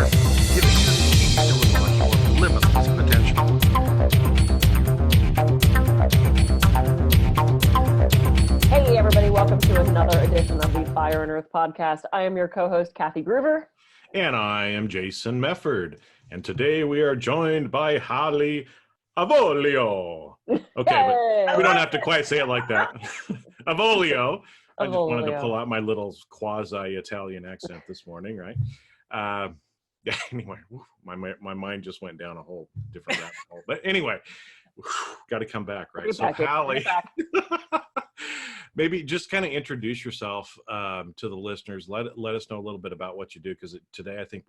Earth, giving you the key to unlock your limitless potential. Hey everybody, welcome to another edition of the Fire and Earth podcast. I am your co-host, Kathy Groover. And I am Jason Mefford. And today we are joined by Hallie Avolio. Okay, but we don't have to quite say it like that. Avolio. I just wanted to pull out my little quasi-Italian accent this morning, right? Yeah, anyway, my mind just went down a whole different rabbit hole. But anyway, got to come back, right? So Hallie, maybe just kind of introduce yourself to the listeners. Let us know a little bit about what you do, because today I think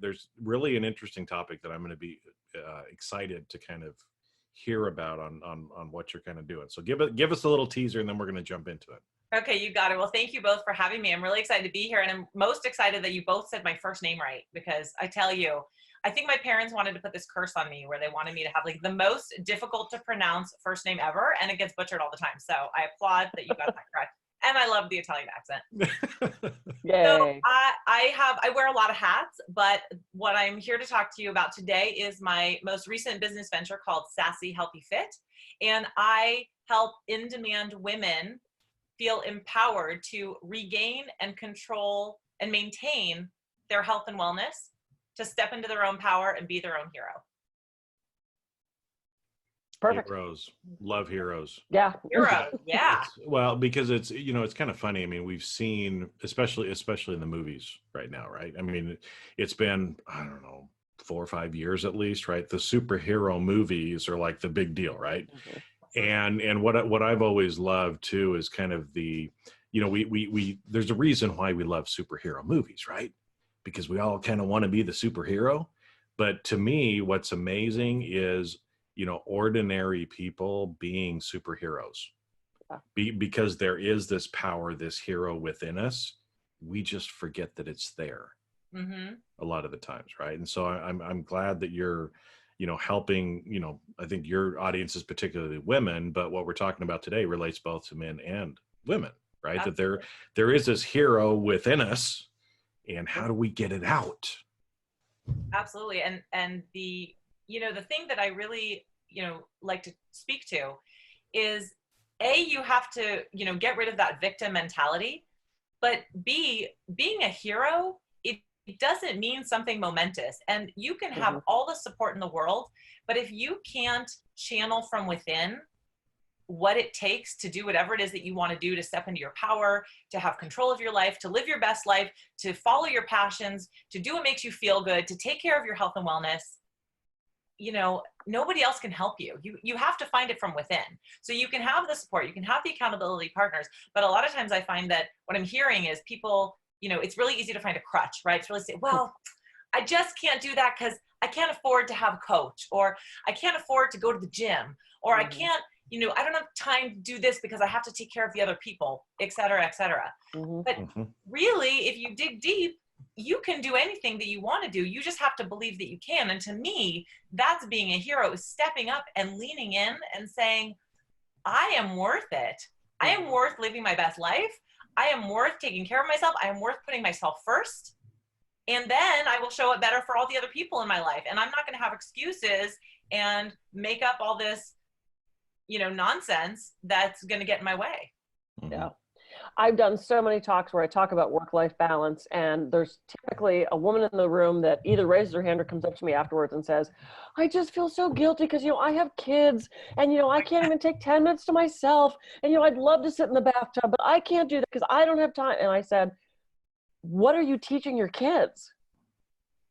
there's really an interesting topic that I'm going to be excited to kind of hear about on what you're kind of doing. So give us a little teaser, and then we're going to jump into it. Okay, you got it. Well, thank you both for having me. I'm really excited to be here, and I'm most excited that you both said my first name right, because I tell you, I think my parents wanted to put this curse on me where they wanted me to have like the most difficult to pronounce first name ever, and it gets butchered all the time. So I applaud that you got that correct. And I love the Italian accent. Yay. So I wear a lot of hats, but what I'm here to talk to you about today is my most recent business venture called Sassy Healthy Fit. And I help in-demand women feel empowered to regain and control and maintain their health and wellness, to step into their own power and be their own hero. Perfect. Heroes. Love heroes. Yeah. Hero. Yeah. Well, because it's kind of funny. I mean, we've seen, especially in the movies right now, right? I mean, it's been, I don't know, 4 or 5 years at least, right? The superhero movies are like the big deal, right? Mm-hmm. And what I've always loved too is kind of the, we there's a reason why we love superhero movies, right? Because we all kind of want to be the superhero. But to me, what's amazing is, ordinary people being superheroes. Because there is this power, this hero within us. We just forget that it's there. Mm-hmm. A lot of the times, right? And so I'm glad that you're helping, I think your audience is particularly women, but what we're talking about today relates both to men and women, right? Absolutely. That there is this hero within us, and how do we get it out? Absolutely. And the thing that I really, like to speak to is you have to, get rid of that victim mentality, but B, being a hero, it doesn't mean something momentous, and you can have all the support in the world, but if you can't channel from within what it takes to do whatever it is that you want to do, to step into your power, to have control of your life, to live your best life, to follow your passions, to do what makes you feel good, to take care of your health and wellness, nobody else can help you. You have to find it from within. So you can have the support, you can have the accountability partners, but a lot of times I find that what I'm hearing is people, it's really easy to find a crutch, right? It's really say, well, I just can't do that because I can't afford to have a coach, or I can't afford to go to the gym, or I can't, I don't have time to do this because I have to take care of the other people, et cetera, et cetera. But really, if you dig deep, you can do anything that you want to do. You just have to believe that you can. And to me, that's being a hero, is stepping up and leaning in and saying, I am worth it. I am worth living my best life. I am worth taking care of myself. I am worth putting myself first. And then I will show up better for all the other people in my life. And I'm not going to have excuses and make up all this, nonsense that's going to get in my way. Yeah. I've done so many talks where I talk about work-life balance, and there's typically a woman in the room that either raises her hand or comes up to me afterwards and says, I just feel so guilty because, I have kids, and, I can't even take 10 minutes to myself, and, I'd love to sit in the bathtub, but I can't do that because I don't have time. And I said, what are you teaching your kids?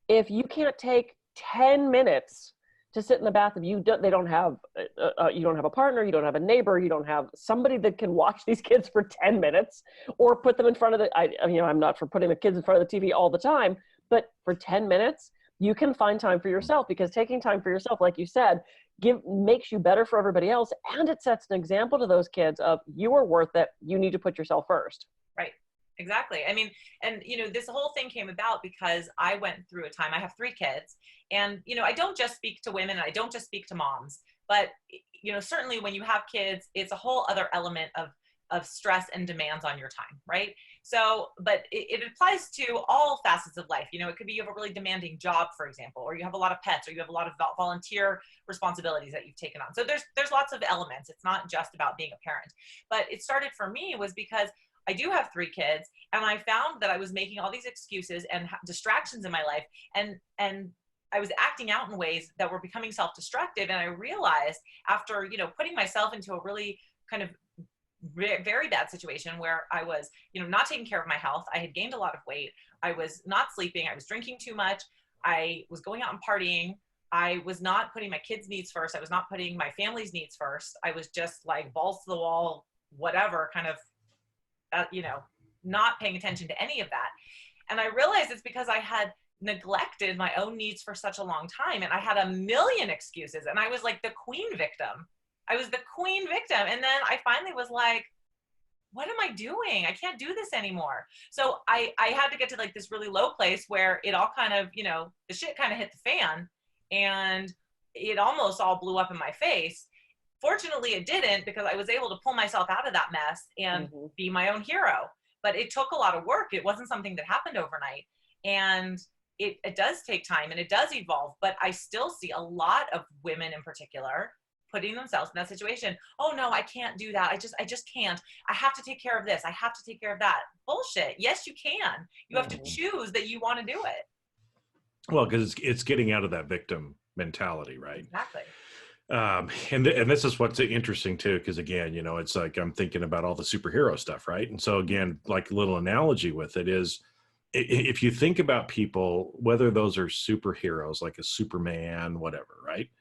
If you can't take 10 minutes to sit in the bathroom, you don't have a partner, you don't have a neighbor, you don't have somebody that can watch these kids for 10 minutes or put them in front of I'm not for putting the kids in front of the TV all the time, but for 10 minutes, you can find time for yourself, because taking time for yourself, like you said, makes you better for everybody else. And it sets an example to those kids of, you are worth it. You need to put yourself first. Right. Exactly. I mean, and, this whole thing came about because I went through a time, I have 3 kids, and, I don't just speak to women, I don't just speak to moms, but, certainly when you have kids, it's a whole other element of of stress and demands on your time, right? So, but it applies to all facets of life. You know, it could be you have a really demanding job, for example, or you have a lot of pets, or you have a lot of volunteer responsibilities that you've taken on. So there's lots of elements. It's not just about being a parent. But it started for me was because I do have 3 kids, and I found that I was making all these excuses and distractions in my life, and I was acting out in ways that were becoming self-destructive. And I realized after, you know, putting myself into a really kind of very bad situation where I was, you know, not taking care of my health. I had gained a lot of weight. I was not sleeping. I was drinking too much. I was going out and partying. I was not putting my kids' needs first. I was not putting my family's needs first. I was just like balls to the wall, whatever, kind of, you know, not paying attention to any of that. And I realized it's because I had neglected my own needs for such a long time. And I had a million excuses, and I was like the queen victim. I was the queen victim. And then I finally was like, what am I doing? I can't do this anymore. So I had to get to like this really low place where it all kind of, you know, the shit kind of hit the fan, and it almost all blew up in my face. Fortunately, it didn't, because I was able to pull myself out of that mess and be my own hero. But it took a lot of work. It wasn't something that happened overnight. And it does take time, and it does evolve. But I still see a lot of women in particular putting themselves in that situation. Oh no, I can't do that. I just can't. I have to take care of this. I have to take care of that. Bullshit. Yes, you can. You have to choose that you want to do it. Well, because it's getting out of that victim mentality, right? Exactly. And this is what's interesting too, because again, you know, it's like I'm thinking about all the superhero stuff, right? And so again, like a little analogy with it is, if you think about people, whether those are superheroes like a Superman, whatever, right?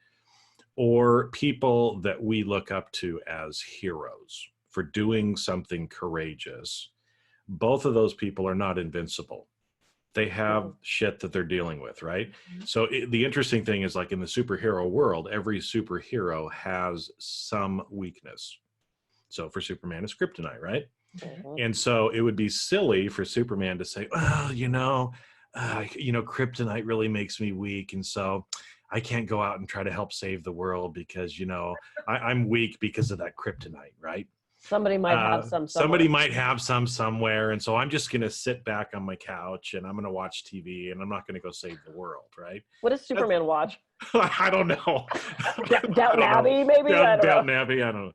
Or people that we look up to as heroes for doing something courageous, both of those people are not invincible. They have shit that they're dealing with, right? So the interesting thing is, like in the superhero world, every superhero has some weakness. So for Superman, it's kryptonite, right? And so it would be silly for Superman to say, well, kryptonite really makes me weak, and so I can't go out and try to help save the world because, you know, I'm weak because of that kryptonite, right? Somebody might have some somewhere. Somebody might have some somewhere, and so I'm just going to sit back on my couch and I'm going to watch TV, and I'm not going to go save the world, right? What does Superman watch? I don't know. Downton Abbey, maybe? Downton Abbey, I don't know.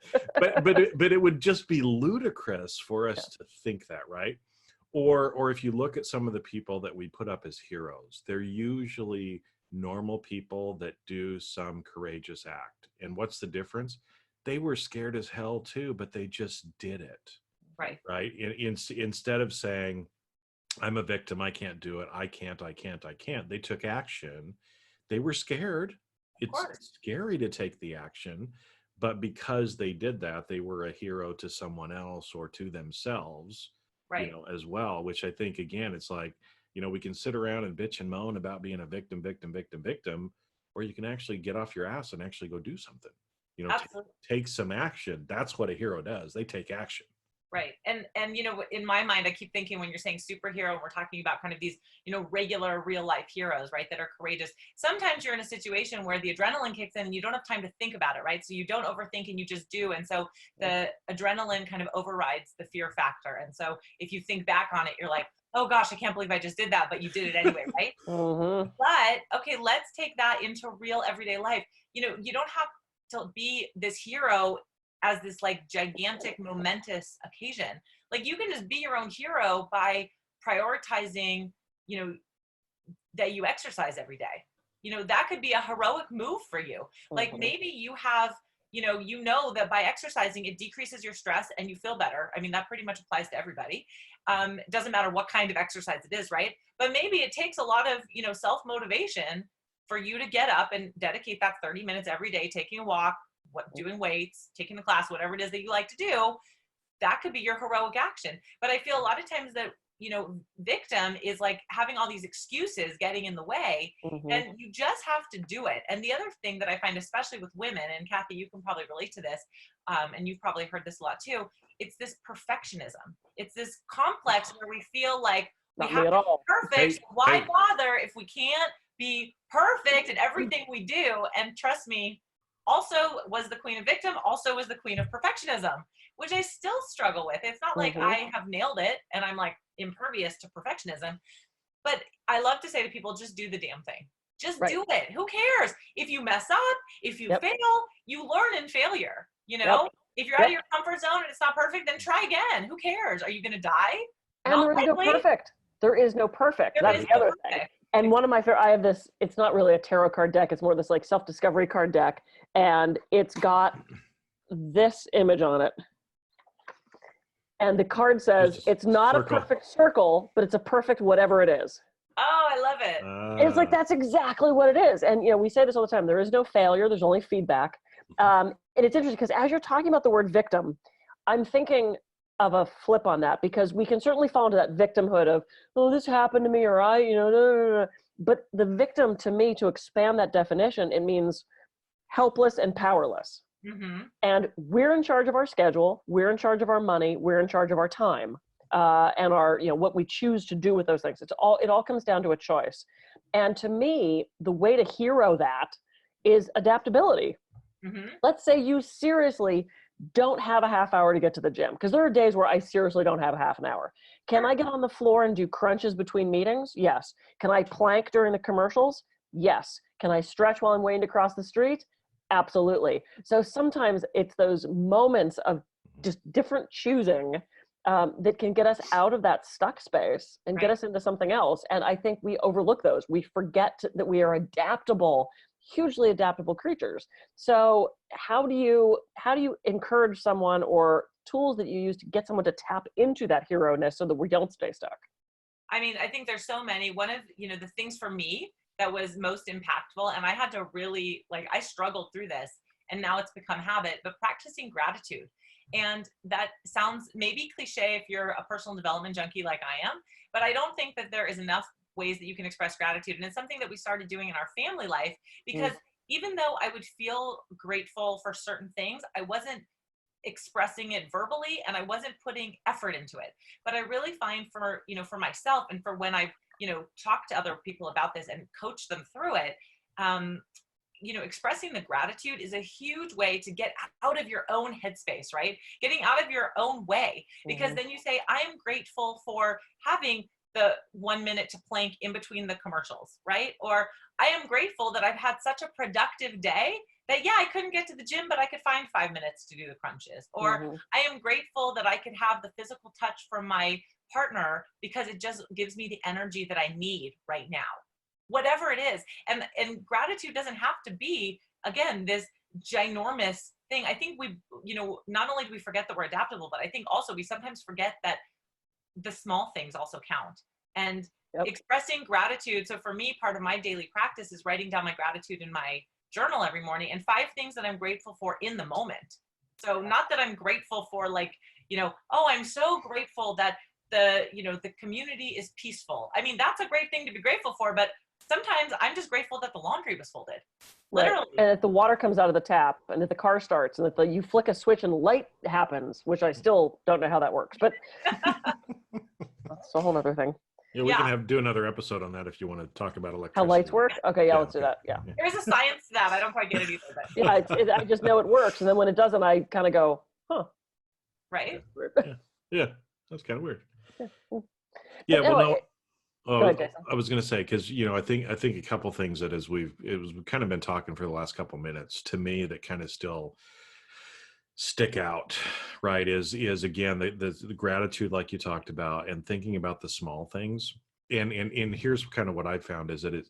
But it would just be ludicrous for us to think that, right? Or if you look at some of the people that we put up as heroes, they're usually normal people that do some courageous act. And what's the difference? They were scared as hell too, but they just did it. Right. Instead of saying, I'm a victim, I can't do it, I can't. They took action. They were scared. It's scary to take the action, but because they did that, they were a hero to someone else or to themselves, you know, as well, which I think, again, it's like, you know, we can sit around and bitch and moan about being a victim, or you can actually get off your ass and actually go do something. You know, take some action. That's what a hero does. They take action. Right. And, you know, in my mind, I keep thinking when you're saying superhero, and we're talking about kind of these, you know, regular real life heroes, right, that are courageous. Sometimes you're in a situation where the adrenaline kicks in and you don't have time to think about it, right? So you don't overthink and you just do. And so the adrenaline kind of overrides the fear factor. And so if you think back on it, you're like, oh gosh, I can't believe I just did that, but you did it anyway, right? But okay, let's take that into real everyday life. You know, you don't have to be this hero as this like gigantic momentous occasion. Like you can just be your own hero by prioritizing, you know, that you exercise every day. You know, that could be a heroic move for you. Like maybe you have, you know that by exercising, it decreases your stress and you feel better. I mean, that pretty much applies to everybody. It doesn't matter what kind of exercise it is, right? But maybe it takes a lot of, you know, self-motivation for you to get up and dedicate that 30 minutes every day, taking a walk, doing weights, taking the class, whatever it is that you like to do. That could be your heroic action. But I feel a lot of times that, you know, victim is like having all these excuses getting in the way, and you just have to do it. And the other thing that I find, especially with women, and Kathy, you can probably relate to this, and you've probably heard this a lot too, it's this perfectionism. It's this complex where we feel like we have to be perfect. Why bother if we can't be perfect at everything we do? And trust me, also was the queen of victim, also was the queen of perfectionism, which I still struggle with. It's not like I have nailed it and I'm like impervious to perfectionism, but I love to say to people, just do the damn thing. Just do it. Who cares? If you mess up, if you fail, you learn in failure, you know? If you're out of your comfort zone and it's not perfect, then try again. Who cares? Are you going to die? And there is no perfect. There is no perfect. That's the other thing. And one of my favorite, I have this, it's not really a tarot card deck. It's more this like self-discovery card deck. And it's got this image on it. And the card says, it's not a perfect circle, but it's a perfect whatever it is. Oh, I love it. And it's like, that's exactly what it is. And, you know, we say this all the time. There is no failure. There's only feedback. And it's interesting because as you're talking about the word victim, I'm thinking of a flip on that, because we can certainly fall into that victimhood of, oh, this happened to me, or I, you know, no. But the victim, to me, to expand that definition, it means helpless and powerless. And we're in charge of our schedule. We're in charge of our money. We're in charge of our time. And our, you know, what we choose to do with those things. It all comes down to a choice. And to me, the way to hero that is adaptability. Let's say you seriously don't have a half hour to get to the gym, because there are days where I seriously don't have a half an hour. Can I get on the floor and do crunches between meetings? Yes. Can I plank during the commercials? Yes. Can I stretch while I'm waiting to cross the street? Absolutely. So sometimes it's those moments of just different choosing that can get us out of that stuck space and get us into something else. And I think we overlook those. We forget that we are adaptable, hugely adaptable creatures. So how do you encourage someone, or tools that you use to get someone to tap into that hero-ness so that we don't stay stuck? I mean, I think there's so many. One of, you know, the things for me that was most impactful, and I had to really, like, I struggled through this, and now it's become habit, but practicing gratitude. And that sounds maybe cliche if you're a personal development junkie like I am, but I don't think that there is enough ways that you can express gratitude. And it's something that we started doing in our family life, because even though I would feel grateful for certain things, I wasn't expressing it verbally and I wasn't putting effort into it. But I really find for, you know, for myself and for when I, you know, talk to other people about this and coach them through it, you know, expressing the gratitude is a huge way to get out of your own headspace, right? Getting out of your own way, because then you say, I am grateful for having the 1 minute to plank in between the commercials, right? Or I am grateful that I've had such a productive day that, yeah, I couldn't get to the gym, but I could find 5 minutes to do the crunches. Or I am grateful that I could have the physical touch from my partner because it just gives me the energy that I need right now. Whatever it is. And gratitude doesn't have to be, again, this ginormous thing. I think we, you know, not only do we forget that we're adaptable, but I think also we sometimes forget that the small things also count. And expressing gratitude. So for me, part of my daily practice is writing down my gratitude in my journal every morning, and 5 things that I'm grateful for in the moment. So not that I'm grateful for, like, you know, oh, I'm so grateful that the, you know, the community is peaceful. I mean, that's a great thing to be grateful for, but sometimes I'm just grateful that the laundry was folded. Literally. And if the water comes out of the tap, and if the car starts, and if you flick a switch and light happens, which I still don't know how that works, but that's a whole other thing. Yeah, we can do another episode on that if you want to talk about electricity. How lights work? Okay, let's do that. Yeah. There's a science to that. I don't quite get it either. But. I just know it works, and then when it doesn't, I kind of go, huh. Right? Yeah, that's kind of weird. Yeah, well, anyway, no. Go ahead, I was going to say, because, you know, I think a couple things that we've kind of been talking for the last couple minutes, to me, that kind of still stick out, right, is again the gratitude, like you talked about, and thinking about the small things. And here's kind of what I found is that it,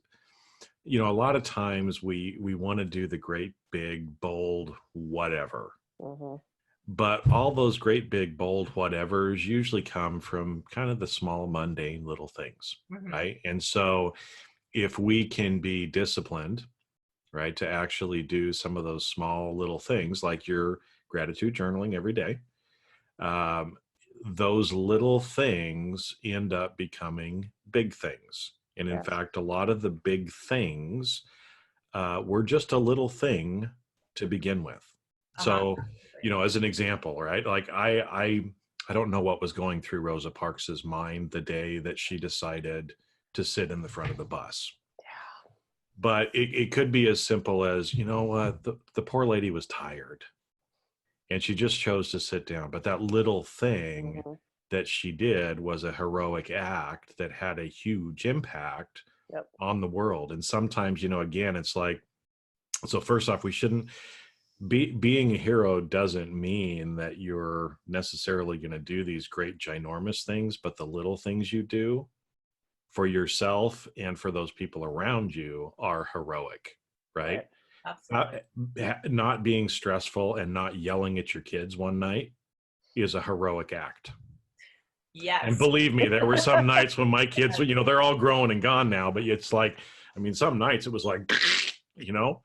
you know, a lot of times we want to do the great big bold whatever. But all those great big bold whatevers usually come from kind of the small mundane little things, right? And so if we can be disciplined, right, to actually do some of those small little things, like your gratitude journaling every day, those little things end up becoming big things. And in fact, a lot of the big things were just a little thing to begin with. So, you know, as an example, right, like I don't know what was going through Rosa Parks's mind the day that she decided to sit in the front of the bus. But it could be as simple as, you know what, the poor lady was tired and she just chose to sit down. But that little thing Mm-hmm. that she did was a heroic act that had a huge impact Yep. on the world. And sometimes, you know, again, it's like, so first off, we shouldn't being a hero doesn't mean that you're necessarily going to do these great ginormous things, but the little things you do for yourself and for those people around you are heroic, right? Absolutely. Not being stressful and not yelling at your kids one night is a heroic act. Yes. And believe me, there were some nights when my kids, you know, they're all grown and gone now, but it's like, I mean, some nights it was like, you know,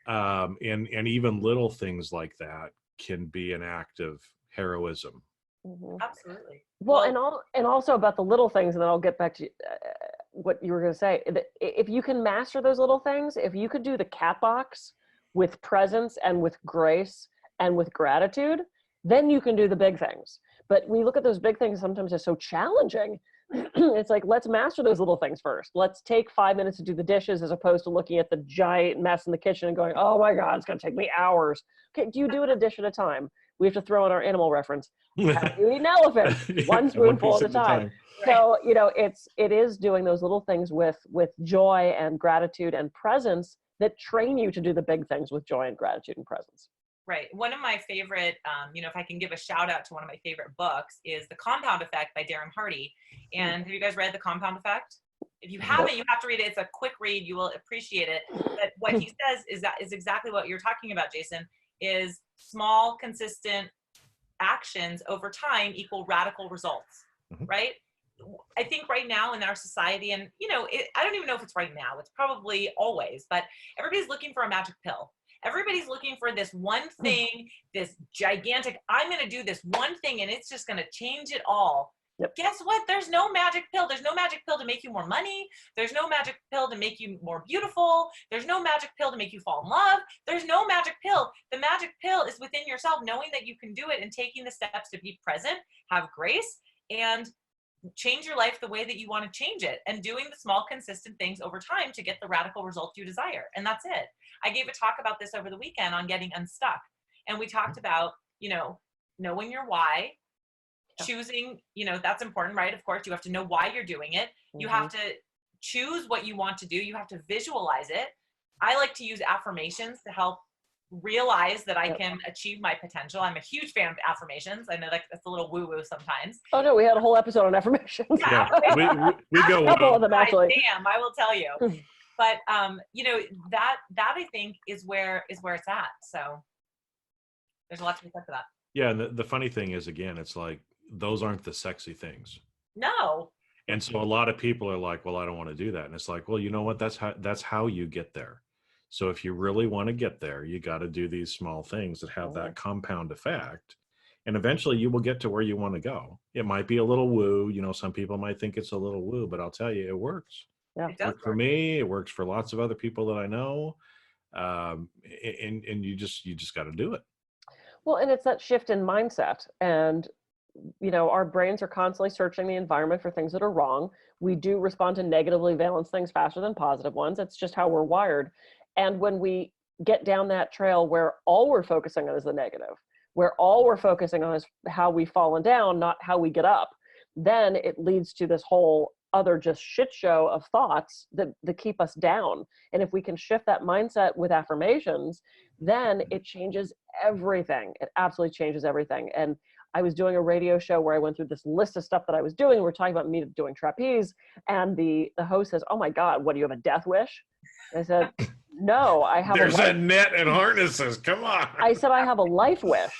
and even little things like that can be an act of heroism. Mm-hmm. Absolutely. Well, and also about the little things, and then I'll get back to what you were going to say. If you can master those little things, if you could do the cat box with presence and with grace and with gratitude, then you can do the big things. But we look at those big things, sometimes they're so challenging. It's like, let's master those little things first. Let's take 5 minutes to do the dishes as opposed to looking at the giant mess in the kitchen and going, oh my God, it's going to take me hours. Okay, do you do it a dish at a time? We have to throw in our animal reference. How do you eat an elephant? One spoonful at a time. So, you know, it is doing those little things with joy and gratitude and presence that train you to do the big things with joy and gratitude and presence. Right. One of my favorite, you know, if I can give a shout out to one of my favorite books, is The Compound Effect by Darren Hardy. And have you guys read The Compound Effect? If you haven't, you have to read it. It's a quick read. You will appreciate it. But what he says is exactly what you're talking about, Jason, is small, consistent actions over time equal radical results, right? I think right now in our society, and, you know, I don't even know if it's right now, it's probably always, but everybody's looking for a magic pill. Everybody's looking for this one thing, this gigantic, I'm going to do this one thing and it's just going to change it all. Yep. Guess what? There's no magic pill. There's no magic pill to make you more money. There's no magic pill to make you more beautiful. There's no magic pill to make you fall in love. There's no magic pill. The magic pill is within yourself, knowing that you can do it and taking the steps to be present, have grace, and change your life the way that you want to change it, and doing the small, consistent things over time to get the radical results you desire. And that's it. I gave a talk about this over the weekend on getting unstuck. And we talked about, you know, knowing your why, choosing, you know, that's important, right? Of course, you have to know why you're doing it. You have to choose what you want to do. You have to visualize it. I like to use affirmations to help realize that I can achieve my potential. I'm a huge fan of affirmations. I know that's a little woo-woo sometimes. Oh no, we had a whole episode on affirmations. Yeah, we go a couple of them actually. Damn, I will tell you. But you know, that I think is where it's at. So there's a lot to be said for that. Yeah, and the funny thing is, again, it's like those aren't the sexy things. No. And so a lot of people are like, well, I don't want to do that. And it's like, well, you know what? That's how you get there. So if you really want to get there, you got to do these small things that have that compound effect. And eventually you will get to where you want to go. It might be a little woo. You know, some people might think it's a little woo, but I'll tell you, it works. Yeah. It works for me. It works for lots of other people that I know. And you just got to do it. Well, and it's that shift in mindset. And, you know, our brains are constantly searching the environment for things that are wrong. We do respond to negatively balanced things faster than positive ones. It's just how we're wired. And when we get down that trail where all we're focusing on is the negative, where all we're focusing on is how we've fallen down, not how we get up, then it leads to this whole other just shit show of thoughts that keep us down. And if we can shift that mindset with affirmations, then it changes everything. It absolutely changes everything. And I was doing a radio show where I went through this list of stuff that I was doing. We're talking about me doing trapeze. And the host says, oh my God, what, do you have a death wish? And I said, no, I have There's a net and harnesses. Come on. I said, I have a life wish.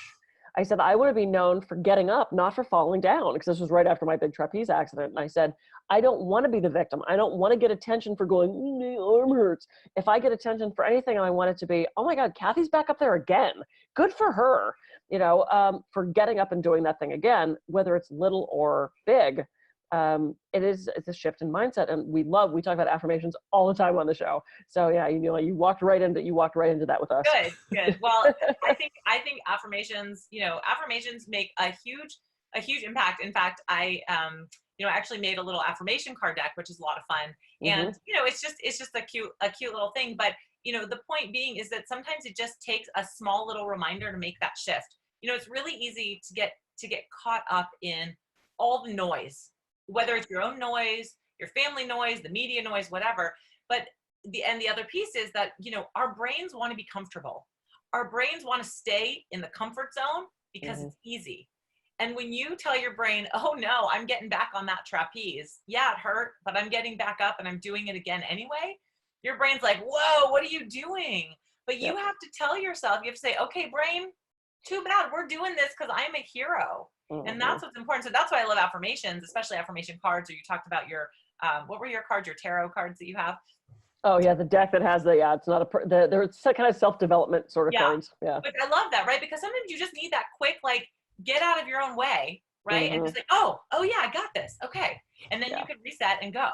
I said, I want to be known for getting up, not for falling down, because this was right after my big trapeze accident. And I said, I don't want to be the victim. I don't want to get attention for going, my arm hurts. If I get attention for anything, I want it to be, oh my God, Kathy's back up there again. Good for her, you know, for getting up and doing that thing again, whether it's little or big. It's a shift in mindset, and we talk about affirmations all the time on the show. So yeah, you know, you walked right into that with us. Good. Well, I think affirmations, you know, affirmations make a huge impact. In fact, I I actually made a little affirmation card deck, which is a lot of fun. And, it's just a cute little thing. But, the point being is that sometimes it just takes a small little reminder to make that shift. It's really easy to get caught up in all the noise, whether it's your own noise, your family noise, the media noise, whatever. But the other piece is that, our brains want to be comfortable. Our brains want to stay in the comfort zone because it's easy. And when you tell your brain, oh no, I'm getting back on that trapeze. Yeah, it hurt, but I'm getting back up and I'm doing it again anyway. Your brain's like, whoa, what are you doing? But you have to tell yourself, you have to say, okay, brain, too bad. We're doing this because I'm a hero. And that's what's important. So that's why I love affirmations, especially affirmation cards. Or you talked about your, what were your cards, your tarot cards that you have? Oh yeah, the deck that has it's not they're kind of self-development sort of cards. Yeah. But I love that, right? Because sometimes you just need that quick, like, get out of your own way, right? And just like, oh yeah, I got this. Okay. And then you can reset and go.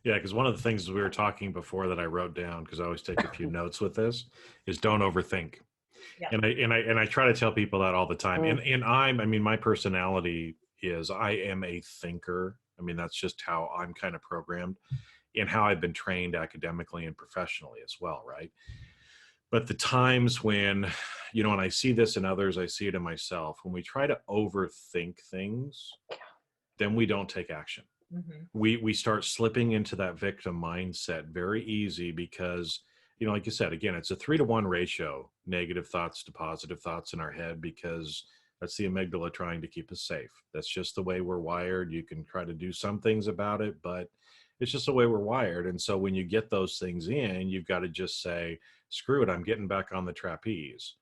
Yeah, because one of the things we were talking before that I wrote down, because I always take a few notes with this, is don't overthink. Yeah. And I try to tell people that all the time. And my personality is I am a thinker. I mean, that's just how I'm kind of programmed and how I've been trained academically and professionally as well, right? But the times when, when I see this in others, I see it in myself, when we try to overthink things, then we don't take action. We start slipping into that victim mindset very easy because, like you said, again, it's a 3-to-1 ratio, negative thoughts to positive thoughts in our head, because that's the amygdala trying to keep us safe. That's just the way we're wired. You can try to do some things about it, but it's just the way we're wired. And so when you get those things in, you've got to just say, screw it, I'm getting back on the trapeze.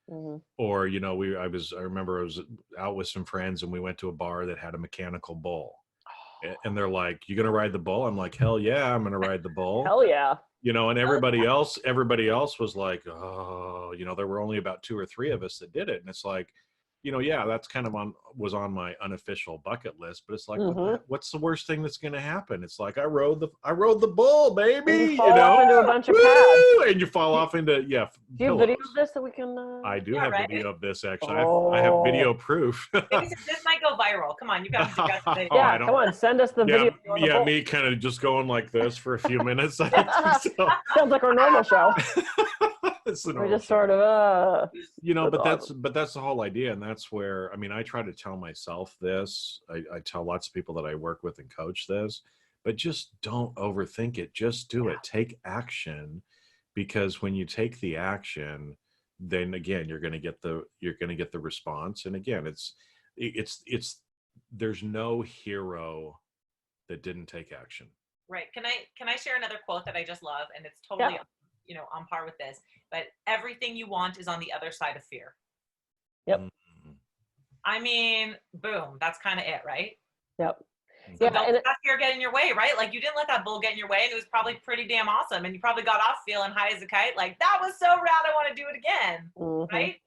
Or, I remember I was out with some friends and we went to a bar that had a mechanical bull. And they're like, you going to ride the bull? I'm like, hell yeah, I'm going to ride the bull. Hell yeah. And everybody else was like, oh, there were only about 2 or 3 of us that did it. And it's like, yeah, that's kind of was on my unofficial bucket list, but it's like, what's the worst thing that's going to happen? It's like, I rode the bull, baby. And you fall off into a bunch of pads. And you fall off into, Do you have video of this that we can? I do have video of this, actually. I have video proof. This might go viral. Come on, you got to yeah, come on, send us the video. Yeah, me kind of just going like this for a few minutes. I don't think so. Sounds like our normal show. We just sort of but that's the whole idea. And that's where, I try to tell myself this. I tell lots of people that I work with and coach this, but just don't overthink it. Just do it. Take action, because when you take the action, then again, you're going to get the response. And again, it's there's no hero that didn't take action. Right. Can I share another quote that I just love? And it's totally on par with this, but everything you want is on the other side of fear. Yep. Boom. That's kind of it, right? Yep. So don't let that fear get in your way, right? Like, you didn't let that bull get in your way, and it was probably pretty damn awesome. And you probably got off feeling high as a kite. Like, that was so rad. I want to do it again. Right.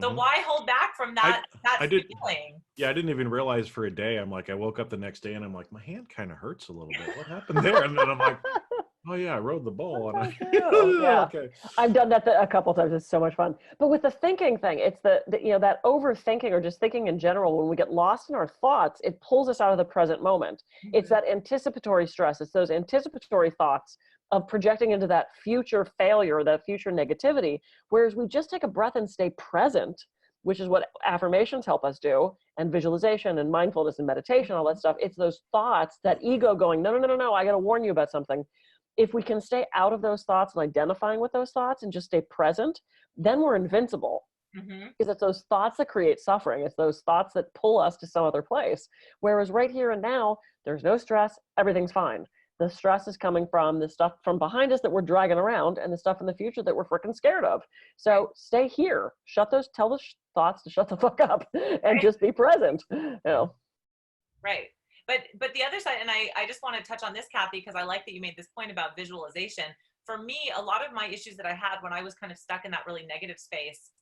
So why hold back from that feeling? Yeah, I didn't even realize for a day. I'm like, I woke up the next day and I'm like, my hand kind of hurts a little bit. What happened there? And then I'm like, oh yeah, I rode the bull. And okay. I've done that a couple times. It's so much fun. But with the thinking thing, it's the that overthinking, or just thinking in general, when we get lost in our thoughts, it pulls us out of the present moment. It's that anticipatory stress. It's those anticipatory thoughts of projecting into that future failure, that future negativity. Whereas we just take a breath and stay present, which is what affirmations help us do, and visualization and mindfulness and meditation, all that stuff. It's those thoughts, that ego going, no, I got to warn you about something. If we can stay out of those thoughts and identifying with those thoughts and just stay present, then we're invincible. Because it's those thoughts that create suffering. It's those thoughts that pull us to some other place. Whereas right here and now, there's no stress, everything's fine. The stress is coming from the stuff from behind us that we're dragging around, and the stuff in the future that we're freaking scared of. So stay here, tell the thoughts to shut the fuck up, and just be present. Right. But the other side, and I just want to touch on this, Kathy, because I like that you made this point about visualization. For me, a lot of my issues that I had when I was kind of stuck in that really negative space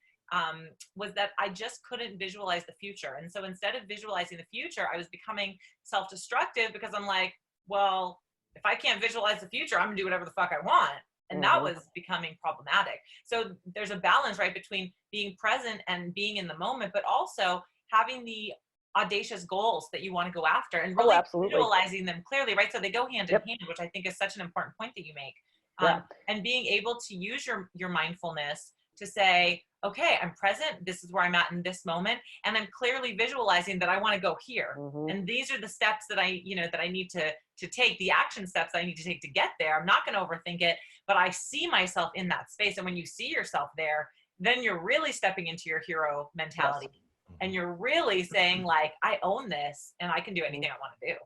was that I just couldn't visualize the future. And so instead of visualizing the future, I was becoming self-destructive, because I'm like, well, if I can't visualize the future, I'm gonna do whatever the fuck I want. And that was becoming problematic. So there's a balance, right, between being present and being in the moment, but also having the audacious goals that you want to go after, and really absolutely. visualizing them clearly, right? So they go hand in Yep. hand, which I think is such an important point that you make. Yeah. And being able to use your mindfulness to say, okay, I'm present. This is where I'm at in this moment. And I'm clearly visualizing that I want to go here. Mhm. And these are the steps that I need to take, the action steps I need to take to get there. I'm not going to overthink it, but I see myself in that space. And when you see yourself there, then you're really stepping into your hero mentality. Yes. And you're really saying, like, I own this and I can do anything I want to do.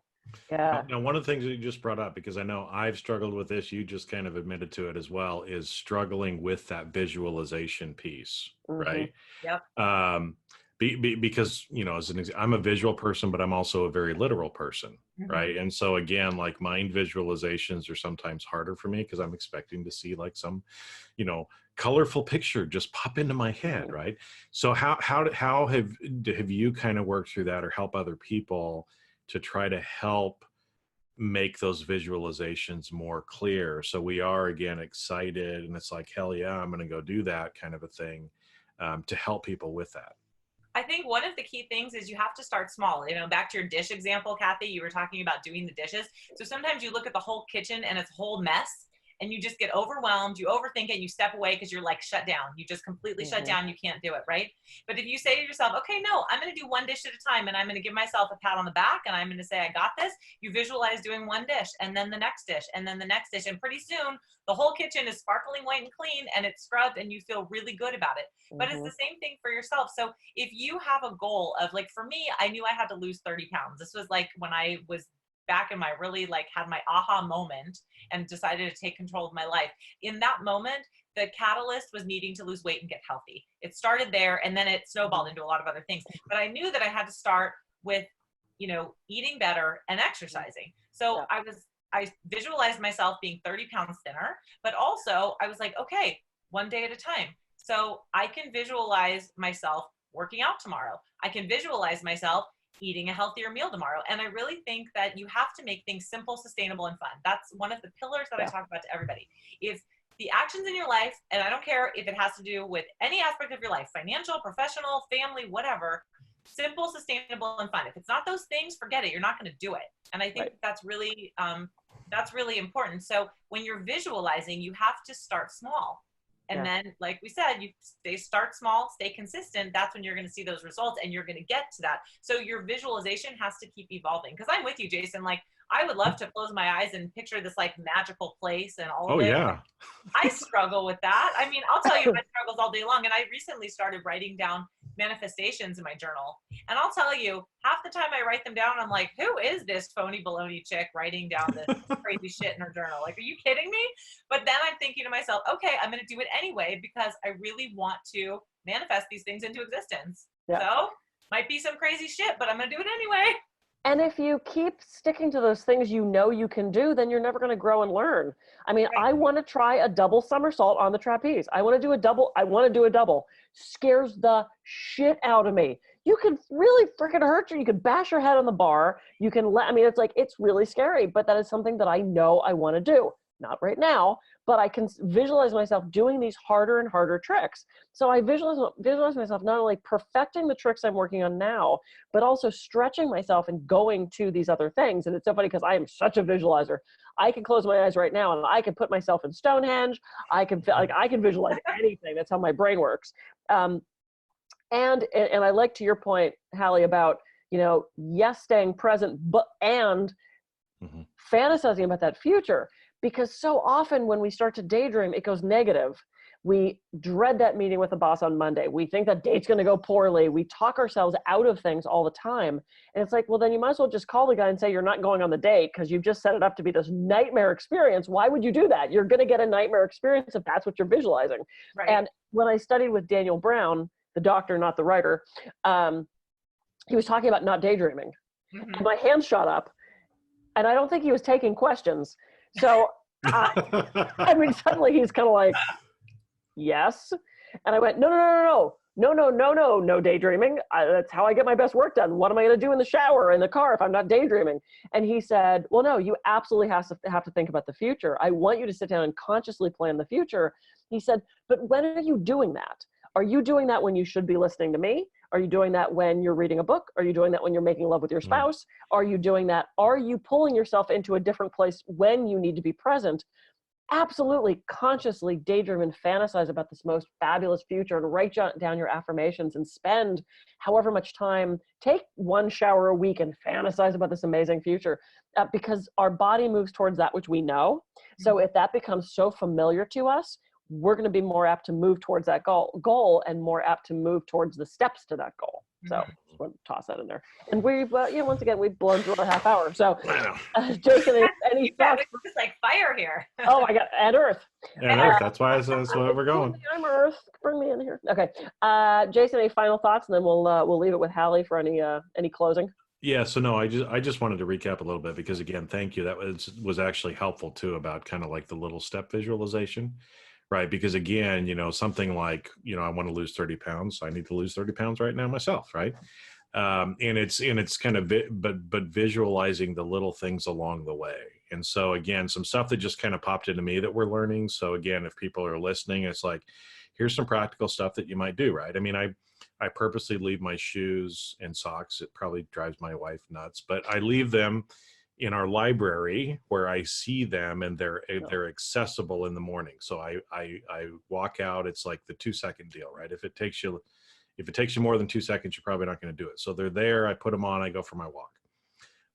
Yeah. Now, one of the things that you just brought up, because I know I've struggled with this, you just kind of admitted to it as well, is struggling with that visualization piece, right? Yep. Because, you know, I'm a visual person, but I'm also a very literal person, Mhm. right? And so again, like mind visualizations are sometimes harder for me because I'm expecting to see like some, you know, colorful picture just pop into my head, right? So how have you kind of worked through that or help other people to try to help make those visualizations more clear? So we are, again, excited and it's like, hell yeah, I'm going to go do that kind of a thing, to help people with that. I think one of the key things is you have to start small. You know, back to your dish example, Kathy, you were talking about doing the dishes. So sometimes you look at the whole kitchen and it's a whole mess and you just get overwhelmed, you overthink it, and you step away because you're like shut down. You just completely shut down. You can't do it, right? But if you say to yourself, okay, no, I'm going to do one dish at a time and I'm going to give myself a pat on the back and I'm going to say, I got this. You visualize doing one dish and then the next dish and then the next dish. And pretty soon the whole kitchen is sparkling white and clean and it's scrubbed and you feel really good about it. But it's the same thing for yourself. So if you have a goal of, like, for me, I knew I had to lose 30 pounds. This was like when I was back in my really, like, had my aha moment and decided to take control of my life. In that moment, the catalyst was needing to lose weight and get healthy. It started there and then it snowballed into a lot of other things. But I knew that I had to start with, you know, eating better and exercising. So I visualized myself being 30 pounds thinner, but also I was like, okay, one day at a time. So I can visualize myself working out tomorrow. I can visualize myself eating a healthier meal tomorrow. And I really think that you have to make things simple, sustainable, and fun. That's one of the pillars that I talk about to everybody. If the actions in your life, and I don't care if it has to do with any aspect of your life, financial, professional, family, whatever, simple, sustainable, and fun. If it's not those things, forget it. You're not going to do it. And I think that's really important. So when you're visualizing, you have to start small. And then, like we said, they start small, stay consistent. That's when you're going to see those results and you're going to get to that. So your visualization has to keep evolving. Because I'm with you, Jason. Like, I would love to close my eyes and picture this like magical place and all of it. Yeah. I struggle with that. I mean, I'll tell you my struggles all day long. And I recently started writing down manifestations in my journal. And I'll tell you, half the time I write them down, I'm like, who is this phony baloney chick writing down this crazy shit in her journal? Like, are you kidding me? But then I'm thinking to myself, okay, I'm going to do it anyway because I really want to manifest these things into existence. So might be some crazy shit, but I'm going to do it anyway. And if you keep sticking to those things you know you can do, then you're never going to grow and learn. I mean, I want to try a double somersault on the trapeze. I want to do a double. Scares the shit out of me. You can really freaking hurt you. You can bash your head on the bar. You can it's really scary, but that is something that I know I want to do. Not right now, but I can visualize myself doing these harder and harder tricks. So I visualize myself not only perfecting the tricks I'm working on now, but also stretching myself and going to these other things. And it's so funny because I am such a visualizer. I can close my eyes right now and I can put myself in Stonehenge. I can visualize anything. That's how my brain works. And I like, to your point, Hallie, about, staying present, but fantasizing about that future. Because so often when we start to daydream, it goes negative. We dread that meeting with the boss on Monday. We think that date's going to go poorly. We talk ourselves out of things all the time. And it's like, well, then you might as well just call the guy and say you're not going on the date because you've just set it up to be this nightmare experience. Why would you do that? You're going to get a nightmare experience if that's what you're visualizing. Right. And when I studied with Daniel Brown, the doctor, not the writer, he was talking about not daydreaming. Mm-hmm. And my hand shot up. And I don't think he was taking questions. So, suddenly he's kind of like, yes. And I went, no daydreaming. That's how I get my best work done. What am I going to do in the shower, in the car, if I'm not daydreaming? And he said, well, no, you absolutely have to think about the future. I want you to sit down and consciously plan the future. He said, but when are you doing that? Are you doing that when you should be listening to me? Are you doing that when you're reading a book? Are you doing that when you're making love with your spouse? Are you doing that? Are you pulling yourself into a different place when you need to be present? Absolutely consciously daydream and fantasize about this most fabulous future, and write down your affirmations and spend however much time, take 1 shower a week and fantasize about this amazing future, because our body moves towards that which we know. So if that becomes so familiar to us, we're going to be more apt to move towards that goal and more apt to move towards the steps to that goal. So just want to toss that in there. And we've, once again, we've blown through our half hour. So, Jason, any thoughts? It's like fire here. Oh my God, and Earth. And Earth. That's why we're going. I'm Earth. Bring me in here. Okay, Jason, any final thoughts, and then we'll leave it with Hallie for any closing. Yeah, so no, I just wanted to recap a little bit, because again, thank you. That was actually helpful too, about kind of like the little step visualization. Right. Because again, something like, I want to lose 30 pounds. I need to lose 30 pounds right now myself. Right. And it's kind of, but visualizing the little things along the way. And so again, some stuff that just kind of popped into me that we're learning. So again, if people are listening, it's like, here's some practical stuff that you might do. Right. I mean, I purposely leave my shoes and socks. It probably drives my wife nuts, but I leave them in our library where I see them, and they're accessible in the morning. So I walk out. It's like the 2-second deal, right? If it takes you more than 2 seconds, you're probably not going to do it. So they're there. I put them on. I go for my walk.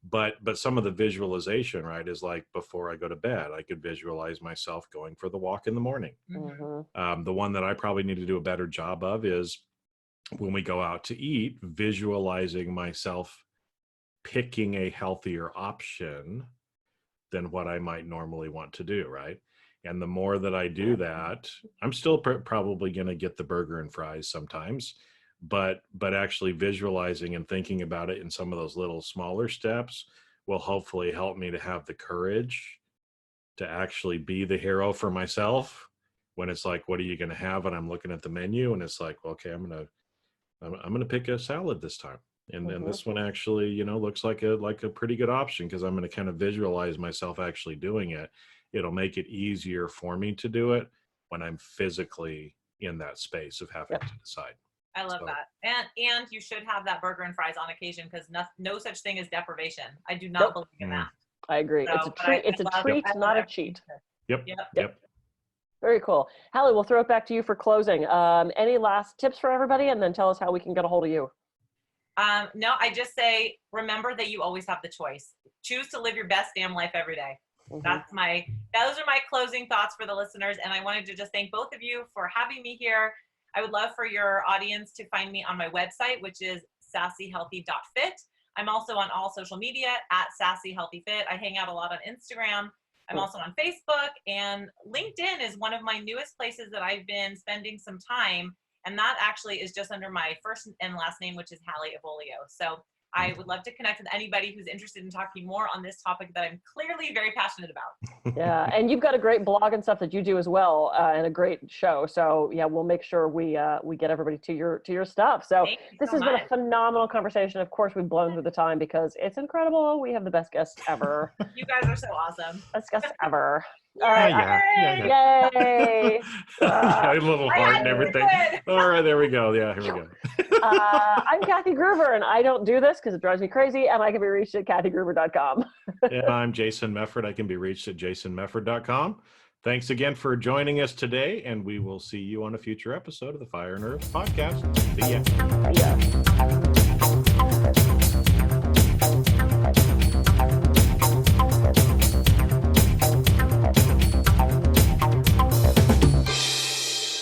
But some of the visualization, right, is like before I go to bed, I could visualize myself going for the walk in the morning. Mm-hmm. The one that I probably need to do a better job of is when we go out to eat, visualizing myself picking a healthier option than what I might normally want to do, right? And the more that I do that, I'm still probably going to get the burger and fries sometimes, but actually visualizing and thinking about it in some of those little smaller steps will hopefully help me to have the courage to actually be the hero for myself when it's like, what are you going to have? And I'm looking at the menu and it's like, well, okay, I'm going to pick a salad this time. And then this one actually, looks like a pretty good option, because I'm going to kind of visualize myself actually doing it. It'll make it easier for me to do it when I'm physically in that space of having to decide. I love that. And you should have that burger and fries on occasion, because no such thing as deprivation. I do not believe in that. I agree. So, it's a treat. It's a treat, not a cheat. Yep. Very cool. Hallie, we'll throw it back to you for closing. Any last tips for everybody, and then tell us how we can get a hold of you. No, I just say, remember that you always have the choice. Choose to live your best damn life every day. Those are my closing thoughts for the listeners. And I wanted to just thank both of you for having me here. I would love for your audience to find me on my website, which is sassyhealthy.fit. I'm also on all social media at sassyhealthyfit. I hang out a lot on Instagram. I'm also on Facebook, and LinkedIn is one of my newest places that I've been spending some time. And that actually is just under my first and last name, which is Hallie Avolio. So I would love to connect with anybody who's interested in talking more on this topic that I'm clearly very passionate about. Yeah, and you've got a great blog and stuff that you do as well, and a great show. So yeah, we'll make sure we get everybody to your stuff. So this has been a phenomenal conversation. Of course, we've blown through the time because it's incredible. We have the best guests ever. You guys are so awesome. Best guests ever. All right. Yay! A little heart and everything. All right, there we go. Yeah, here we go. I'm Kathy Gruber, and I don't do this because it drives me crazy, and I can be reached at kathygruber.com. And I'm Jason Mefford. I can be reached at jasonmefford.com. Thanks again for joining us today, and we will see you on a future episode of the Fire and Earth podcast. See ya. Yeah.